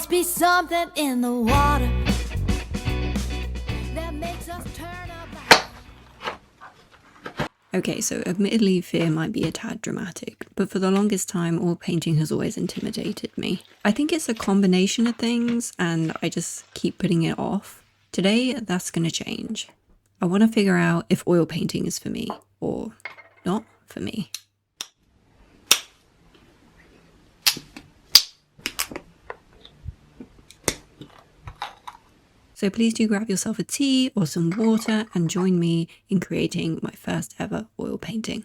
must be something in the water that makes us turn up. Okay, so admittedly fear might be a tad dramatic, but for the longest time oil painting has always intimidated me. I think it's a combination of things and I just keep putting it off. Today that's gonna change. I want to figure out if oil painting is for me or not for me. So please do grab yourself a tea or some water and join me in creating my first ever oil painting.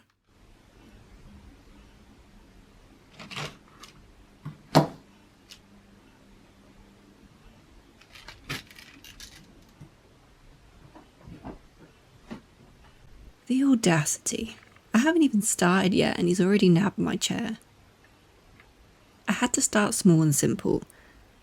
The audacity. I haven't even started yet and he's already nabbed my chair. I had to start small and simple.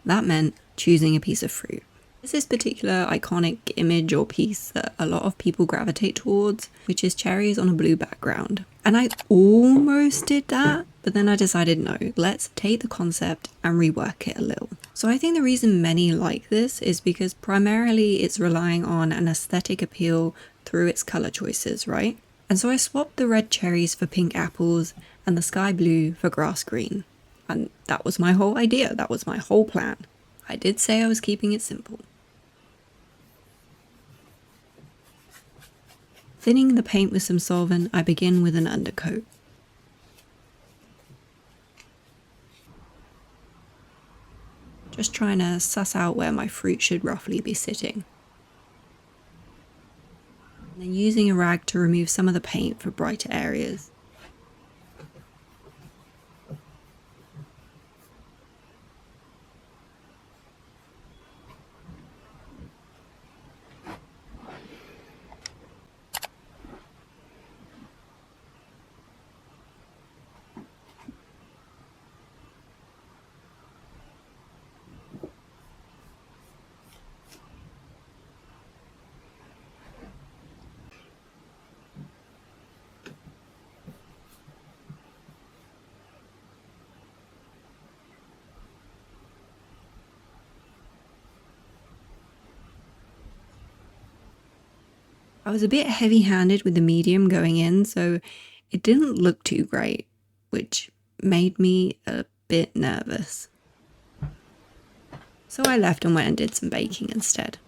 That meant choosing a piece of fruit. There's this particular iconic image or piece that a lot of people gravitate towards, which is cherries on a blue background. And I almost did that, but then I decided no, let's take the concept and rework it a little. So I think the reason many like this is because primarily it's relying on an aesthetic appeal through its color choices, right? And so I swapped the red cherries for pink apples and the sky blue for grass green. And that was my whole idea, that was my whole plan. I did say I was keeping it simple. Thinning the paint with some solvent, I begin with an undercoat. Just trying to suss out where my fruit should roughly be sitting. And then using a rag to remove some of the paint for brighter areas. I was a bit heavy-handed with the medium going in, so it didn't look too great, which made me a bit nervous. So I left and went and did some baking instead.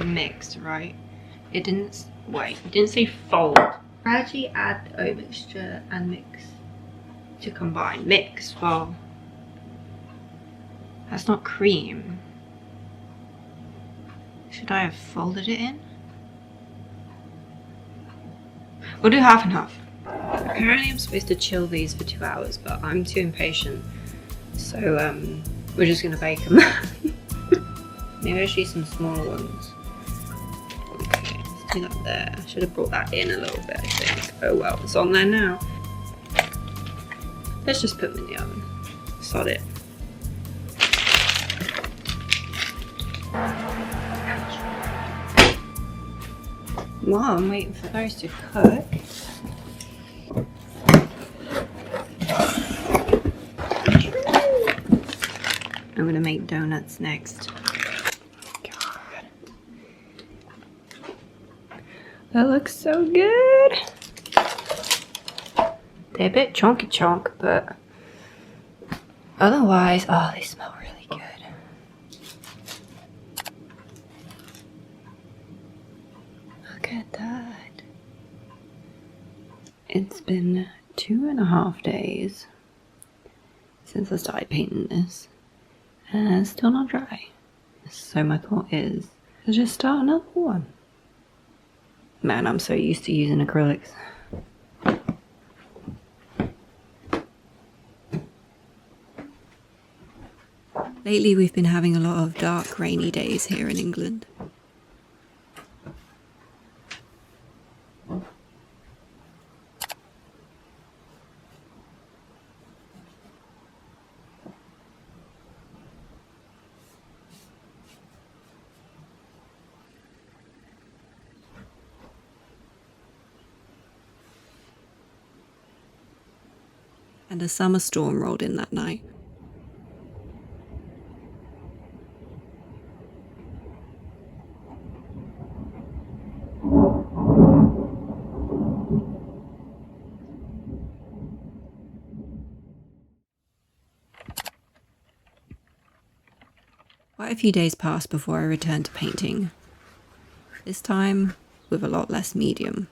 Mixed, right? It didn't, wait, it didn't say fold. Gradually add the oat mixture and mix to combine. Mix, well, that's not cream. Should I have folded it in? We'll do half and half. Apparently I'm supposed to chill these for 2 hours, but I'm too impatient. So we're just gonna bake them. Maybe I should use some smaller ones. Okay, let's do that there. I should have brought that in a little bit, I think. Oh well, it's on there now. Let's just put them in the oven. Sod it. While I'm waiting for those to cook, I'm gonna make donuts next. God. That looks so good. They're a bit chonky, but otherwise, oh, they smell really good. Look at that. It's been 2.5 days since I started painting this. And it's still not dry. So my thought is to just start another one. Man, I'm so used to using acrylics. Lately we've been having a lot of dark, rainy days here in England. And a summer storm rolled in that night. Quite a few days passed before I returned to painting. This time with a lot less medium.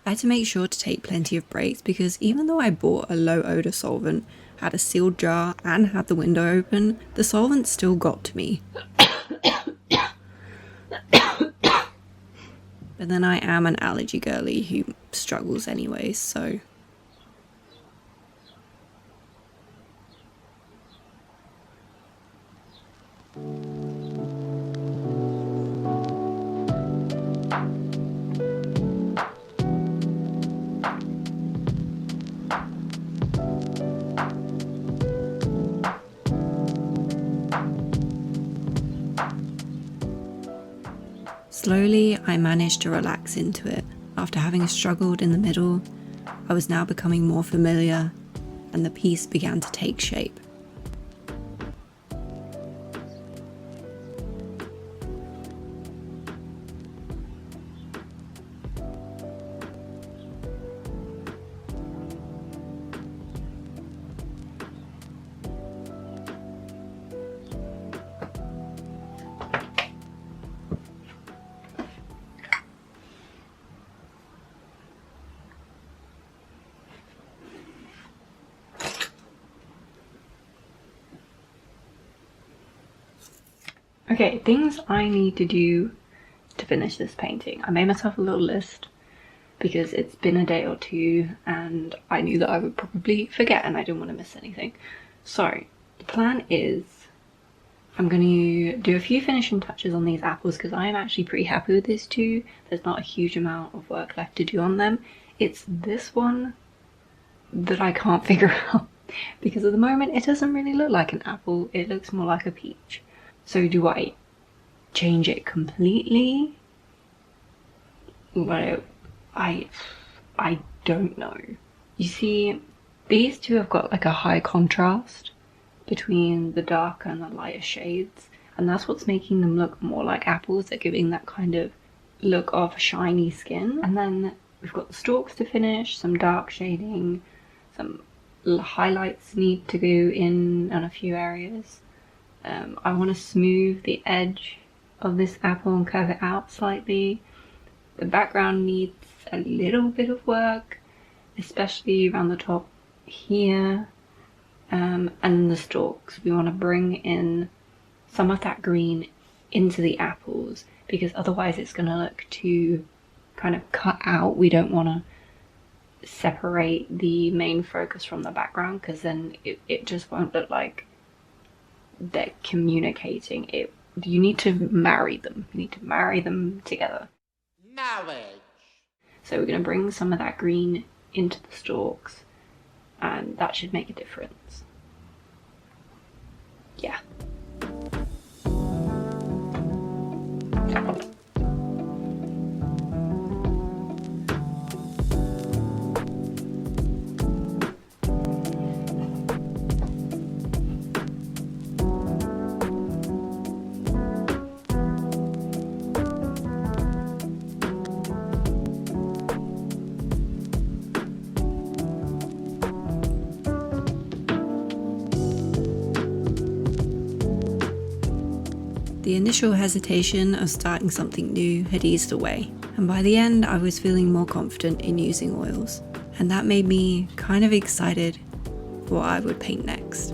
I had to make sure to take plenty of breaks because even though I bought a low odour solvent, had a sealed jar and had the window open, the solvent still got to me. But then I am an allergy girly who struggles anyways, so... Slowly, I managed to relax into it. After having struggled in the middle, I was now becoming more familiar, and the piece began to take shape. Okay, things I need to do to finish this painting. I made myself a little list because it's been a day or two and I knew that I would probably forget and I didn't want to miss anything. So the plan is I'm going to do a few finishing touches on these apples because I am actually pretty happy with these two. There's not a huge amount of work left to do on them. It's this one that I can't figure out because at the moment it doesn't really look like an apple, it looks more like a peach. So do I change it completely? Well, I don't know. You see, these two have got like a high contrast between the darker and the lighter shades, and that's what's making them look more like apples. They're giving that kind of look of shiny skin. And then we've got the stalks to finish, some dark shading, some highlights need to go in on a few areas. I want to smooth the edge of this apple and curve it out slightly. The background needs a little bit of work, especially around the top here, and the stalks. We want to bring in some of that green into the apples because otherwise it's going to look too kind of cut out. We don't want to separate the main focus from the background because then it just won't look like they're communicating. You need to marry them. You need to marry them together. Marriage. So we're going to bring some of that green into the stalks and that should make a difference. Yeah. The initial hesitation of starting something new had eased away, and by the end I was feeling more confident in using oils, and that made me kind of excited for what I would paint next.